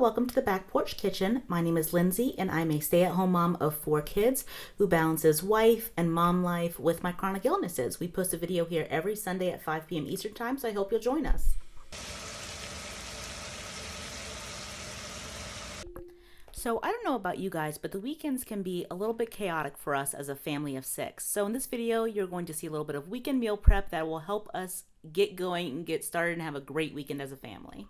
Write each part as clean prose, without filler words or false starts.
welcome to the Back Porch Kitchen. My name is Lindsay and I'm a stay-at-home mom of 4 kids who balances wife and mom life with my chronic illnesses. We post a video here every Sunday at 5 p.m. Eastern Time, so I hope you'll join us. So I don't know about you guys, but the weekends can be a little bit chaotic for us as a family of 6. So in this video, you're going to see a little bit of weekend meal prep that will help us get going and get started and have a great weekend as a family.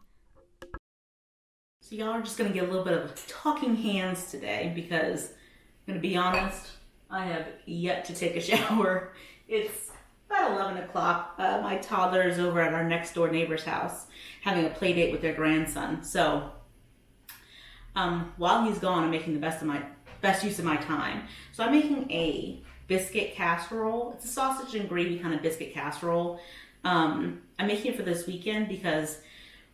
So y'all are just going to get a little bit of talking hands today because I'm going to be honest, I have yet to take a shower. It's about 11 o'clock. My toddler is over at our next door neighbor's house having a play date with their grandson. So while he's gone, I'm making the best use of my time. So I'm making a biscuit casserole. It's a sausage and gravy kind of biscuit casserole. I'm making it for this weekend because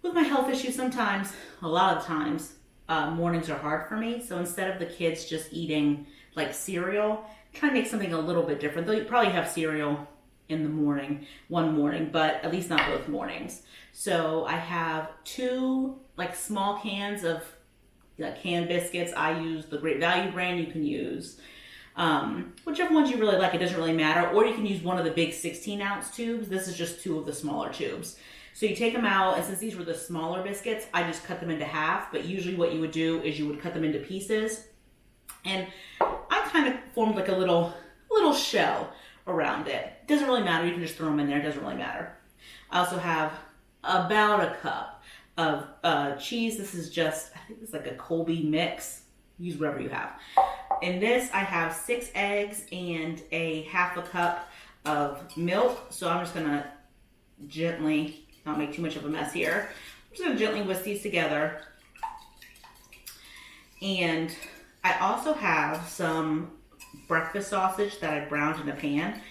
with my health issues, sometimes, a lot of times, mornings are hard for me. So instead of the kids just eating like cereal, try to make something a little bit different. They'll probably have cereal in the morning, one morning, but at least not both mornings. So I have 2 like small cans of canned biscuits. I use the Great Value brand. You can use whichever ones you really like. It doesn't really matter. Or you can use one of the big 16-ounce tubes. This is just 2 of the smaller tubes. So you take them out, and since these were the smaller biscuits, I just cut them into half. But usually what you would do is you would cut them into pieces. And I kind of formed like a little shell around it. Doesn't really matter. You can just throw them in there. It doesn't really matter. I also have about a cup of cheese. This is just, I think it's like a Colby mix. Use whatever you have. In this, I have 6 eggs and a half a cup of milk. So I'm just going to gently, not make too much of a mess here. I'm just going to gently whisk these together. And I also have some breakfast sausage that I browned in a pan.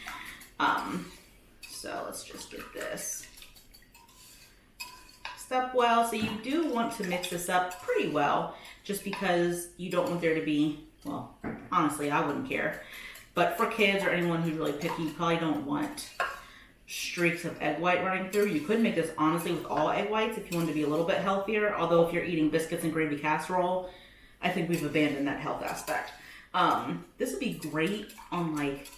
So let's just get this up well. So you do want to mix this up pretty well, just because you don't want there to be, well, honestly, I wouldn't care. But for kids or anyone who's really picky, you probably don't want streaks of egg white running through. You could make this honestly with all egg whites if you want to be a little bit healthier. Although if you're eating biscuits and gravy casserole, I think we've abandoned that health aspect. This would be great on like,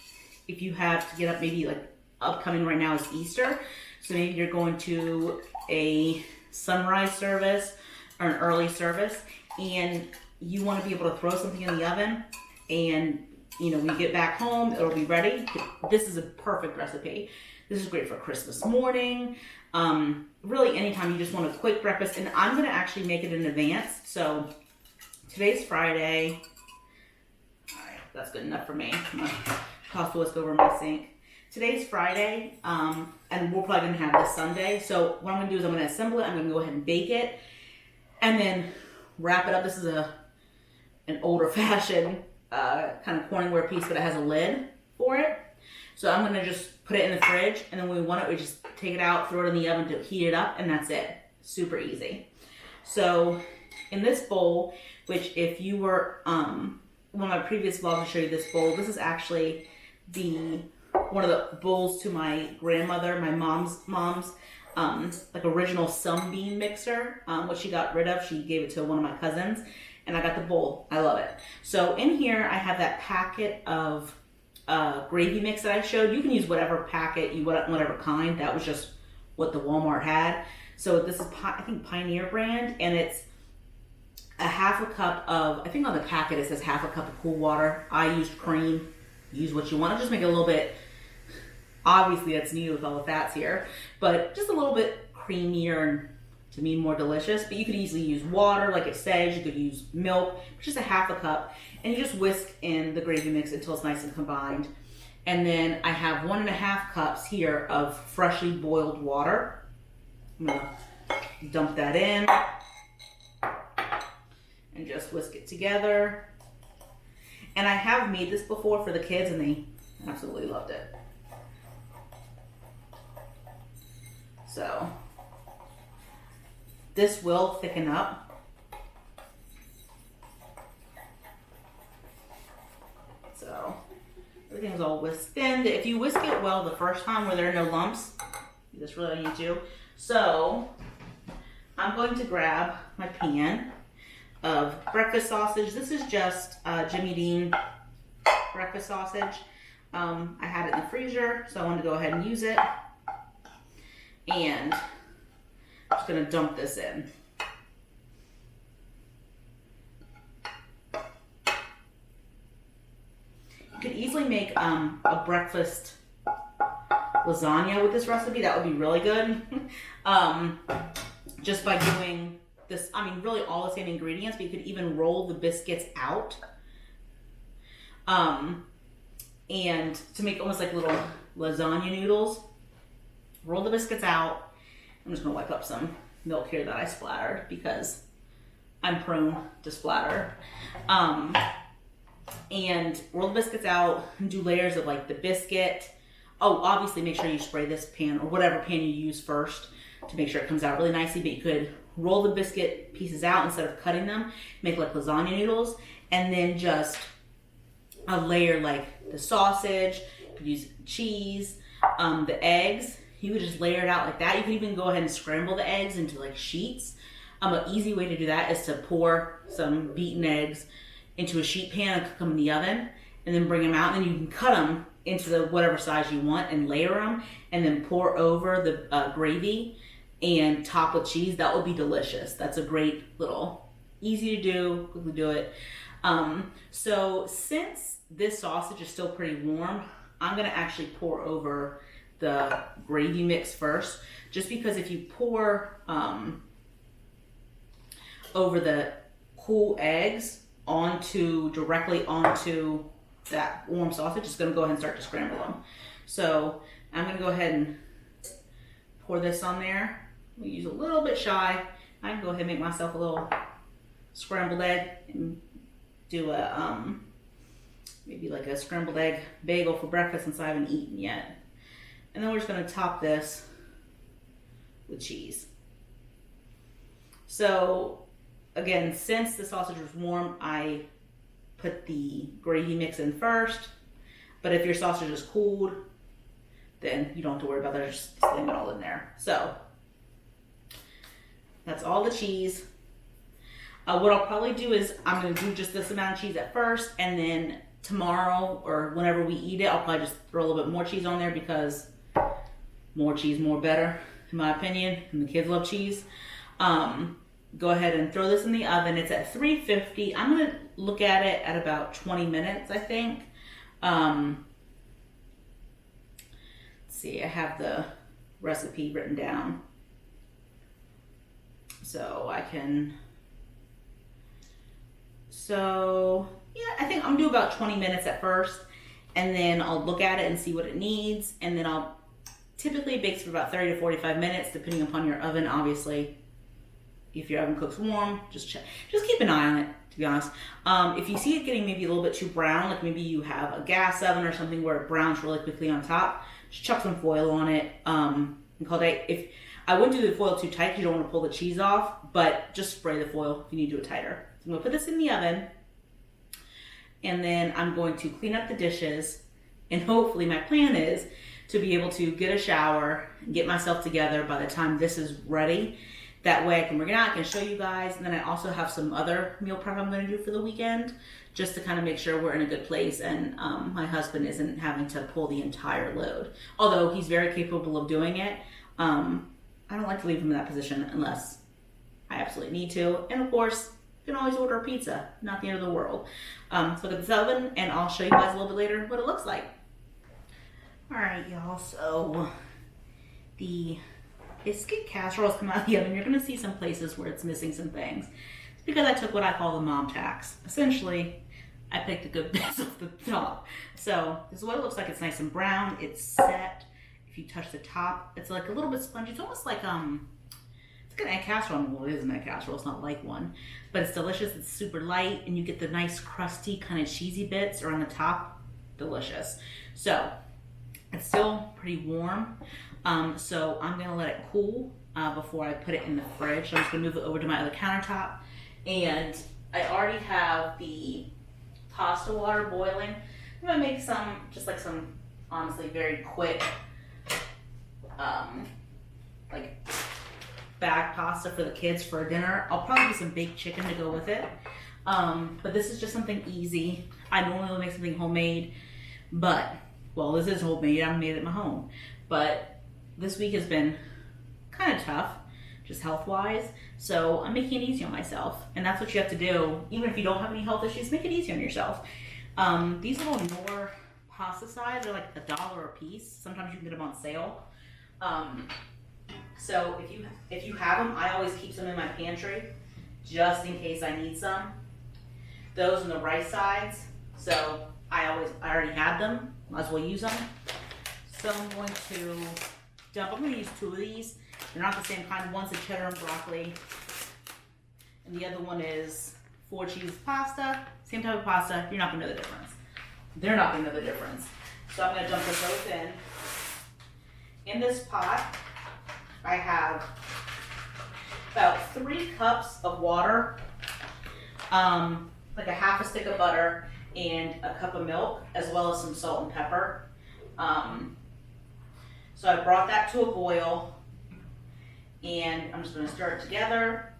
if you have to get up, maybe like upcoming right now is Easter. So maybe you're going to a sunrise service or an early service and you want to be able to throw something in the oven and when you get back home, it'll be ready. This is a perfect recipe. This is great for Christmas morning. Really anytime you just want a quick breakfast. And I'm going to actually make it in advance. So today's Friday. All right, that's good enough for me. I'm going to toss the whisk over my sink. Today's Friday, and we're probably going to have this Sunday. So what I'm going to do is I'm going to assemble it. I'm going to go ahead and bake it and then wrap it up. This is an older fashioned kind of Corningware piece, but it has a lid for it. So I'm going to just put it in the fridge, and then when we want it, we just take it out, throw it in the oven to heat it up, and that's it. Super easy. So in this bowl, which if you were, one of my previous vlogs, I'll show you this bowl. This is actually one of the bowls to my grandmother, my mom's like original Sunbeam mixer, which she got rid of. She gave it to one of my cousins, and I got the bowl. I love it. So in here, I have that packet of gravy mix that I showed. You can use whatever packet you want, whatever kind. That was just what the Walmart had. So this is, I think, Pioneer brand, and it's a half a cup of, I think on the packet it says half a cup of cool water. I used cream. Use what you want. I'll just make it a little bit, obviously that's needed with all the fats here, but just a little bit creamier and to me more delicious. But you could easily use water, like it says. You could use milk, just a half a cup, and you just whisk in the gravy mix until it's nice and combined. And then I have 1.5 cups here of freshly boiled water. I'm gonna dump that in and just whisk it together. And I have made this before for the kids, and they absolutely loved it. So this will thicken up. So everything's all whisked in. If you whisk it well the first time where there are no lumps, you just really need to. So I'm going to grab my pan of breakfast sausage. This is just Jimmy Dean breakfast sausage. I had it in the freezer, so I wanted to go ahead and use it. And I'm just gonna dump this in. You could easily make a breakfast lasagna with this recipe. That would be really good. Just by doing this, I mean, really all the same ingredients, but you could even roll the biscuits out. And to make almost like little lasagna noodles, roll the biscuits out. I'm just gonna wipe up some milk here that I splattered because I'm prone to splatter. And roll the biscuits out and do layers of like the biscuit. Oh, obviously make sure you spray this pan or whatever pan you use first to make sure it comes out really nicely, but you could roll the biscuit pieces out instead of cutting them, make like lasagna noodles, and then just a layer like the sausage, you could use cheese, the eggs, you could just layer it out like that. You could even go ahead and scramble the eggs into like sheets. An easy way to do that is to pour some beaten eggs into a sheet pan and cook them in the oven, and then bring them out, and then you can cut them into the whatever size you want and layer them, and then pour over the gravy and top with cheese. That would be delicious. That's a great little, easy to do, quickly do it. So since this sausage is still pretty warm, I'm gonna actually pour over the gravy mix first, just because if you pour over the cool eggs directly onto that warm sausage, it's gonna go ahead and start to scramble them. So I'm gonna go ahead and pour this on there. We use a little bit shy. I can go ahead and make myself a little scrambled egg and do a maybe like a scrambled egg bagel for breakfast since I haven't eaten yet. And then we're just gonna top this with cheese. So again, since the sausage was warm, I put the gravy mix in first, but if your sausage is cooled, then you don't have to worry about that, just sling it all in there. So that's all the cheese. What I'll probably do is I'm gonna do just this amount of cheese at first, and then tomorrow or whenever we eat it, I'll probably just throw a little bit more cheese on there because more cheese, more better, in my opinion, and the kids love cheese. Go ahead and throw this in the oven. It's at 350. I'm gonna look at it at about 20 minutes, I think. Let's see, I have the recipe written down. So I can, yeah, I think I'm gonna do about 20 minutes at first, and then I'll look at it and see what it needs, and then I'll typically bake for about 30 to 45 minutes, depending upon your oven, obviously. If your oven cooks warm, just keep an eye on it, to be honest. If you see it getting maybe a little bit too brown, like maybe you have a gas oven or something where it browns really quickly on top, just chuck some foil on it, and call it. If I wouldn't do the foil too tight, you don't want to pull the cheese off, but just spray the foil if you need to do it tighter. So I'm gonna put this in the oven, and then I'm going to clean up the dishes, and hopefully my plan is to be able to get a shower and get myself together by the time this is ready. That way I can bring it out, I can show you guys, and then I also have some other meal prep I'm gonna do for the weekend, just to kind of make sure we're in a good place and my husband isn't having to pull the entire load. Although he's very capable of doing it, I don't like to leave him in that position unless I absolutely need to. And of course, you can always order a pizza, not the end of the world. So look at this oven, and I'll show you guys a little bit later what it looks like. All right, y'all, so the biscuit casseroles come out of the oven. You're gonna see some places where it's missing some things. It's because I took what I call the mom tax. Essentially, I picked the good bits off the top. So this is what it looks like. It's nice and brown. It's set. If you touch the top, it's like a little bit spongy. It's almost like it's like an egg casserole. Well, it is an egg casserole. It's not like one, but it's delicious. It's super light, and you get the nice crusty kind of cheesy bits around the top. Delicious. So it's still pretty warm. So I'm gonna let it cool before I put it in the fridge. So I'm just gonna move it over to my other countertop, and I already have the pasta water boiling. I'm gonna make some, just like some, honestly, very quick, like bag pasta for the kids for dinner. I'll probably do some baked chicken to go with it. But this is just something easy. I normally will make something homemade, but, well, this is homemade. I made it at my home. But this week has been kind of tough, just health-wise. So I'm making it easy on myself. And that's what you have to do. Even if you don't have any health issues, make it easy on yourself. These little Knorr Pasta Sides are like $1 a piece. Sometimes you can get them on sale. So if you have them, I always keep some in my pantry just in case I need some. Those are the rice sides, so I already had them. Might as well use them. So I'm going to use 2 of these. They're not the same kind. One's a cheddar and broccoli, and the other one is 4 cheese pasta. Same type of pasta. You're not gonna know the difference. They're not gonna know the difference. So I'm gonna dump them both in. In this pot, I have about 3 cups of water, like a half a stick of butter, and a cup of milk, as well as some salt and pepper. So I brought that to a boil, and I'm just going to stir it together,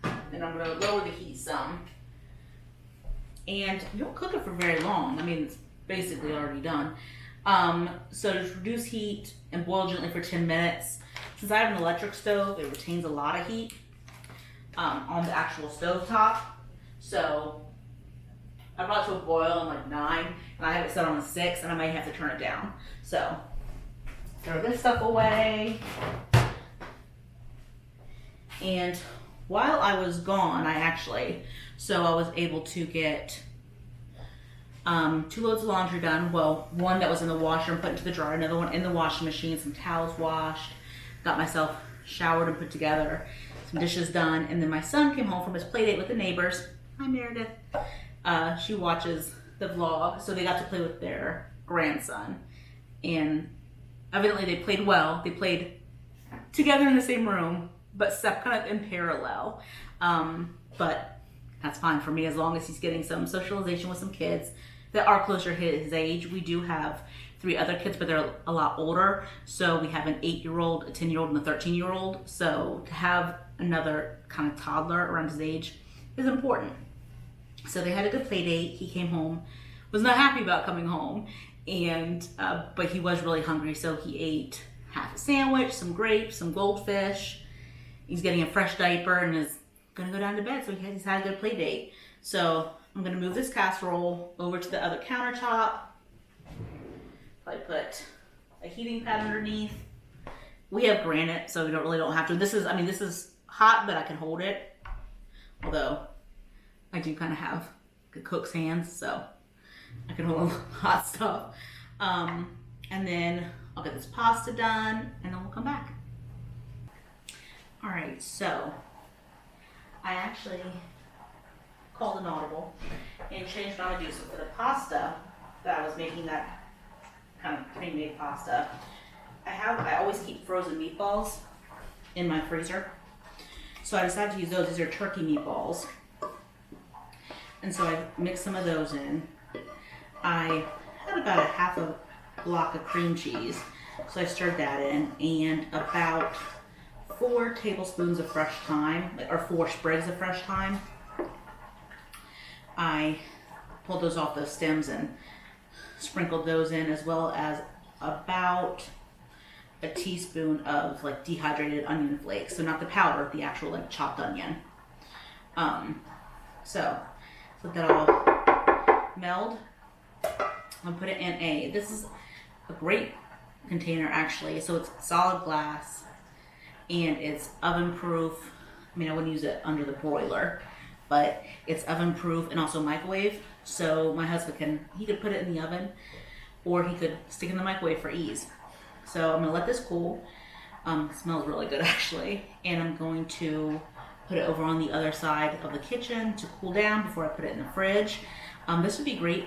and I'm going to lower the heat some. And you don't cook it for very long. I mean, it's basically already done. So just reduce heat and boil gently for 10 minutes. Since I have an electric stove, it retains a lot of heat on the actual stove top. So I brought it to a boil in like 9, and I have it set on a 6, and I might have to turn it down. So throw this stuff away. And while I was gone, I was able to get 2 loads of laundry done. Well, one that was in the washer and put into the dryer, another one in the washing machine, some towels washed, got myself showered and put together, some dishes done, and then my son came home from his play date with the neighbors. Hi, Meredith. She watches the vlog, so they got to play with their grandson, and evidently they played well. They played together in the same room, but kind of in parallel. But that's fine for me as long as he's getting some socialization with some kids that are closer to his age. We do have 3 other kids, but they're a lot older. So we have an 8-year-old, a 10-year-old, and a 13-year-old. So to have another kind of toddler around his age is important. So they had a good play date. He came home, was not happy about coming home, and but he was really hungry, so he ate half a sandwich, some grapes, some goldfish. He's getting a fresh diaper and is gonna go down to bed, so he's had a good play date. So I'm gonna move this casserole over to the other countertop. Probably put a heating pad underneath. We have granite, so we don't have to. This is hot, but I can hold it. Although I do kind of have good cook's hands, so I can hold hot stuff. And then I'll get this pasta done, and then we'll come back. All right, so I actually called an audible and changed what I'm gonna do. So for the pasta that I was making, that kind of pre-made pasta, I always keep frozen meatballs in my freezer. So I decided to use those. These are turkey meatballs. And so I mixed some of those in. I had about a half a block of cream cheese, so I stirred that in, and about 4 tablespoons of fresh thyme, or 4 sprigs of fresh thyme. I pulled those off the stems and sprinkled those in, as well as about a teaspoon of like dehydrated onion flakes. So not the powder, the actual like chopped onion. So let that all meld. I'll put it in this is a great container actually. So it's solid glass and it's oven proof. I mean, I wouldn't use it under the broiler, but it's oven proof and also microwave. So my husband he could put it in the oven, or he could stick it in the microwave for ease. So I'm gonna let this cool. It smells really good actually. And I'm going to put it over on the other side of the kitchen to cool down before I put it in the fridge. This would be great.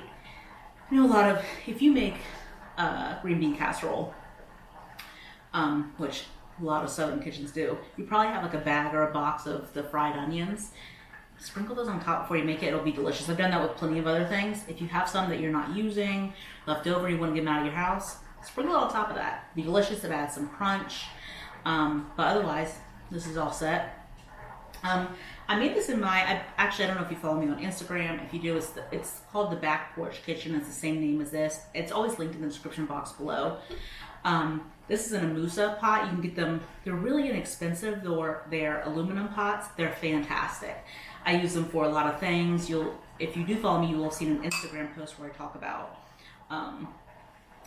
I know if you make green bean casserole, which a lot of southern kitchens do, you probably have like a bag or a box of the fried onions. Sprinkle those on top before you make it. It'll be delicious. I've done that with plenty of other things. If you have some that you're not using, left over, you want to get them out of your house, sprinkle it on top of that. It'll be delicious. It adds some crunch. But otherwise, this is all set. I made this in my, I don't know if you follow me on Instagram. If you do, it's called the Back Porch Kitchen. It's the same name as this. It's always linked in the description box below. This is an Amusa pot. You can get them, they're really inexpensive. They're aluminum pots. They're fantastic. I use them for a lot of things. If you do follow me, you will have seen an Instagram post where I talk about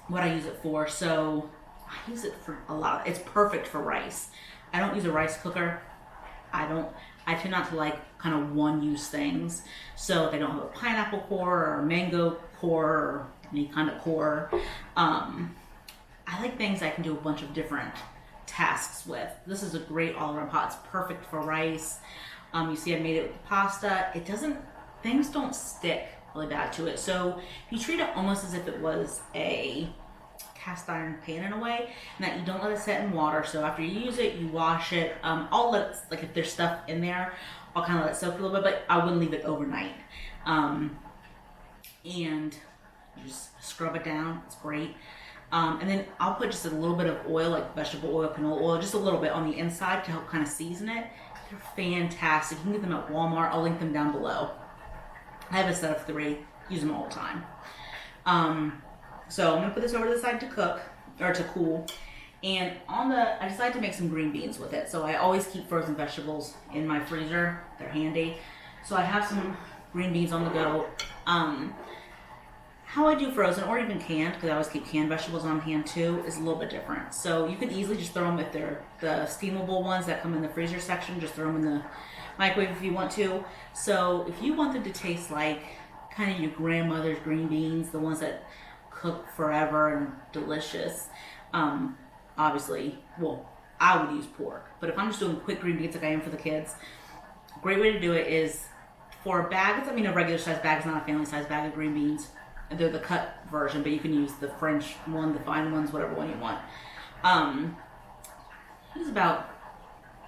what I use it for. So I use it for a lot. It's perfect for rice. I don't use a rice cooker. I tend not to like kind of one-use things. So they don't have a pineapple core or a mango core or any kind of core. I like things I can do a bunch of different tasks with. This is a great all-around pot. It's perfect for rice. You see I made it with pasta. Things don't stick really bad to it. So you treat it almost as if it was a cast iron pan in a way, and that you don't let it set in water. So after you use it, you wash it. I'll let it, like if there's stuff in there, I'll kind of let it soak a little bit, but I wouldn't leave it overnight. And you just scrub it down. It's great. And then I'll put just a little bit of oil, like vegetable oil, canola oil, just a little bit on the inside to help kind of season it. They're fantastic. You can get them at Walmart. I'll link them down below. I have a set of 3. Use them all the time. So I'm gonna put this over to the side to cook, or to cool. And I decided to make some green beans with it. So I always keep frozen vegetables in my freezer. They're handy. So I have some green beans on the go. How I do frozen or even canned, because I always keep canned vegetables on hand too, is a little bit different. So you can easily just throw them, if they're the steamable ones that come in the freezer section, just throw them in the microwave if you want to. So if you want them to taste like kind of your grandmother's green beans, the ones that cook forever and delicious, obviously, well, I would use pork. But if I'm just doing quick green beans like I am for the kids, a great way to do it is for a bag. A regular size bag is not a family size bag of green beans. They're the cut version, but you can use the French one, the fine ones, whatever one you want. Use about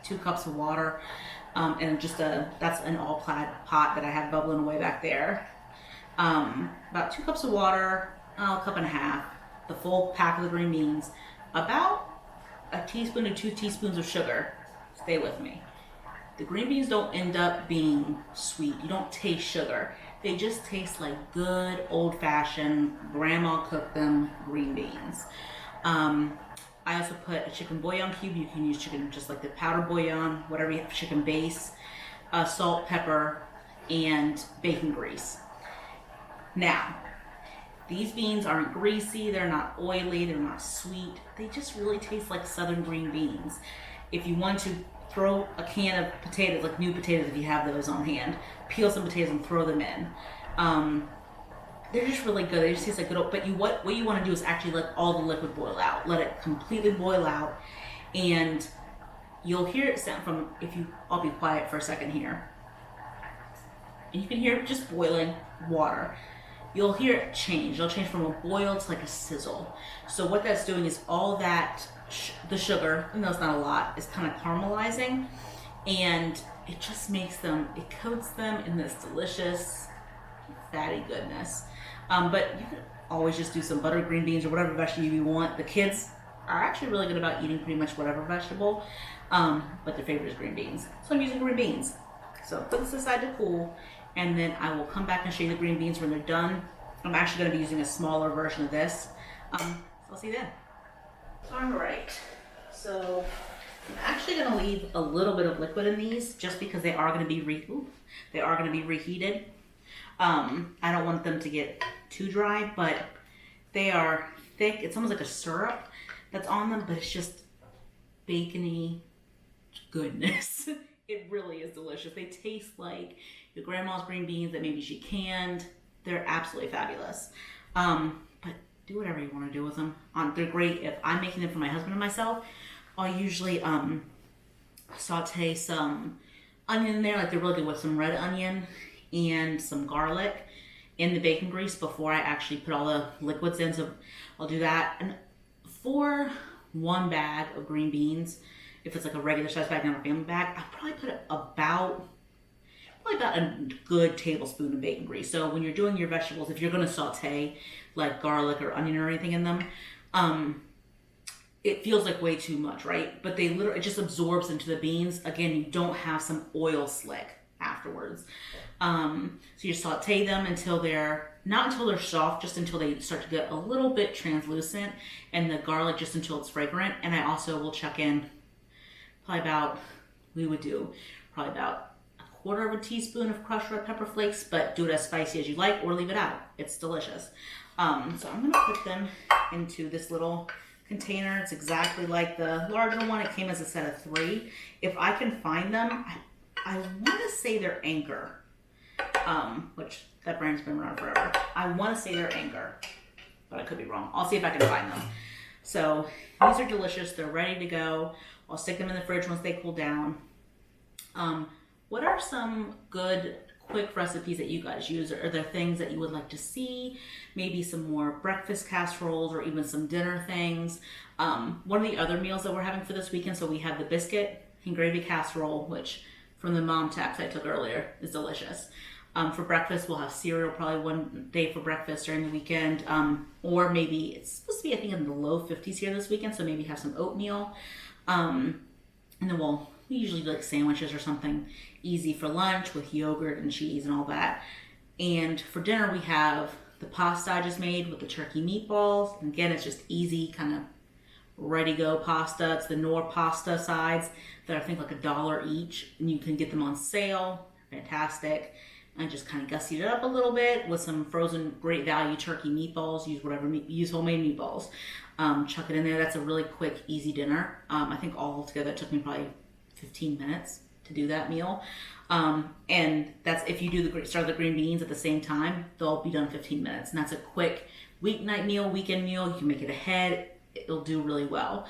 2 cups of water, and that's an all-clad pot that I have bubbling away back there. About 2 cups of water, a cup and a half, the full pack of the green beans, about a teaspoon to 2 teaspoons of sugar. Stay with me. The green beans don't end up being sweet. You don't taste sugar. They just taste like good old-fashioned grandma cooked them green beans. I also put a chicken bouillon cube. You can use chicken just like the powdered bouillon, whatever you have, chicken base, salt, pepper, and bacon grease. Now, these beans aren't greasy, they're not oily, they're not sweet. They just really taste like southern green beans. If you want to throw a can of potatoes, like new potatoes if you have those on hand, peel some potatoes and throw them in. They're just really good. They just taste like good. But what you want to do is actually let all the liquid boil out. Let it completely boil out, and you'll hear it sound from. I'll be quiet for a second here, and you can hear it just boiling water. You'll hear it change. It'll change from a boil to like a sizzle. So what that's doing is all that the sugar, even though it's not a lot, is kind of caramelizing, and it just makes them. It coats them in this delicious fatty goodness. But you can always just do some buttered green beans or whatever vegetable you want. The kids are actually really good about eating pretty much whatever vegetable, but their favorite is green beans. So I'm using green beans. So put this aside to cool, and then I will come back and show you the green beans when they're done. I'm actually going to be using a smaller version of this. So I'll see you then. All right, so I'm actually going to leave a little bit of liquid in these just because they are going to be reheated. I don't want them to get too dry, but they are thick. It's almost like a syrup that's on them, but it's just bacony goodness. It really is delicious. They taste like your grandma's green beans that maybe she canned. They're absolutely fabulous. But do whatever you want to do with them. They're great. If I'm making them for my husband and myself, I'll usually saute some onion in there. Like they're really good with some red onion and some garlic in the bacon grease before I actually put all the liquids in. So I'll do that. And for 1 bag of green beans, if it's like a regular size bag, not a family bag, I'll probably put about a good tablespoon of bacon grease. So when you're doing your vegetables, if you're going to saute like garlic or onion or anything in them, it feels like way too much, right? But they literally, it just absorbs into the beans. Again, you don't have some oil slick afterwards. So you saute them until not until they're soft, just until they start to get a little bit translucent, and the garlic just until it's fragrant. And I also will chuck in we would do probably about a quarter of a teaspoon of crushed red pepper flakes, but do it as spicy as you like or leave it out. It's delicious. So I'm gonna put them into this little container. It's exactly like the larger one. It came as a set of 3. If I can find them, I want to say they're Anchor, which that brand's been around forever. I want to say they're Anchor, but I could be wrong. I'll see if I can find them. So these are delicious. They're ready to go. I'll stick them in the fridge once they cool down. What are some good quick recipes that you guys use? Are there things that you would like to see? Maybe some more breakfast casseroles or even some dinner things. One of the other meals that we're having for this weekend, so we have the biscuit and gravy casserole, which from the mom text I took earlier is delicious. For breakfast, we'll have cereal probably one day for breakfast during the weekend. Or maybe it's supposed to be, I think, in the low 50s here this weekend, so maybe have some oatmeal. And then we usually do like sandwiches or something easy for lunch with yogurt and cheese and all that. And for dinner, we have the pasta I just made with the turkey meatballs. And again, it's just easy, kind of ready-go pasta. It's the Knorr Pasta Sides that I think like $1 each, and you can get them on sale. Fantastic. I just kind of gussied it up a little bit with some frozen great value turkey meatballs. Use homemade meatballs. Chuck it in there. That's a really quick, easy dinner. I think all together it took me probably 15 minutes to do that meal. And that's if you do start the green beans at the same time, they'll be done in 15 minutes. And that's a quick weeknight meal, weekend meal. You can make it ahead. It'll do really well.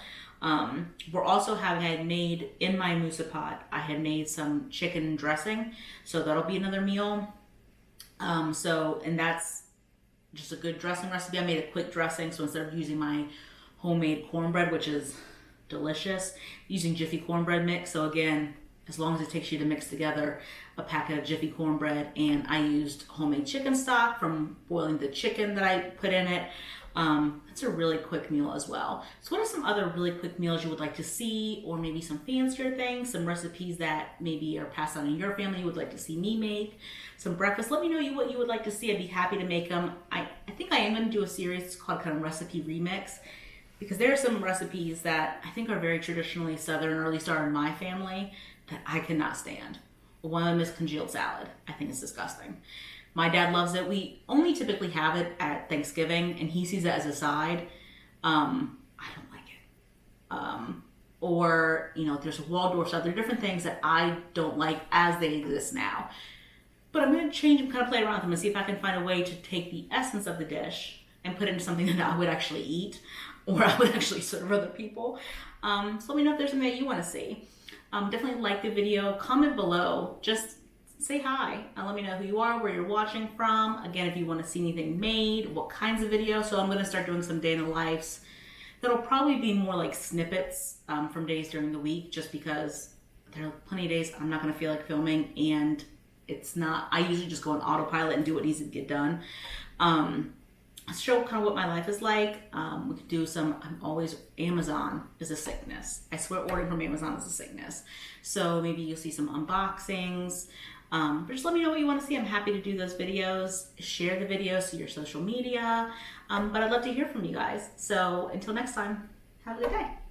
We're also I had made in my mousse pot, I had made some chicken dressing. So that'll be another meal. And that's just a good dressing recipe. I made a quick dressing. So instead of using my homemade cornbread, which is delicious, using Jiffy cornbread mix. So again, as long as it takes you to mix together a packet of Jiffy cornbread, and I used homemade chicken stock from boiling the chicken that I put in it. It's a really quick meal as well. So what are some other really quick meals you would like to see, or maybe some fancier things, some recipes that maybe are passed on in your family you would like to see me make, some breakfast? Let me know what you would like to see. I'd be happy to make them. I think I am going to do a series called kind of recipe remix, because there are some recipes that I think are very traditionally Southern, or at least are in my family, that I cannot stand. One of them is congealed salad. I think it's disgusting. My dad loves it. We only typically have it at Thanksgiving, and he sees it as a side. I don't like it. Or, there's a Waldorf stuff. There are different things that I don't like as they exist now. But I'm going to change and kind of play around with them and see if I can find a way to take the essence of the dish and put it into something that I would actually eat, or I would actually serve other people. So let me know if there's something that you want to see. Definitely like the video. Comment below. Just say hi and let me know who you are, where you're watching from. Again, if you want to see anything made, what kinds of videos. So I'm going to start doing some day in the lives. That'll probably be more like snippets from days during the week, just because there are plenty of days I'm not going to feel like filming, and I usually just go on autopilot and do what needs to get done. Show kind of what my life is like. We could do Amazon is a sickness. I swear ordering from Amazon is a sickness. So maybe you'll see some unboxings. But just let me know what you want to see. I'm happy to do those videos. Share the videos to your social media. But I'd love to hear from you guys. So until next time, have a good day.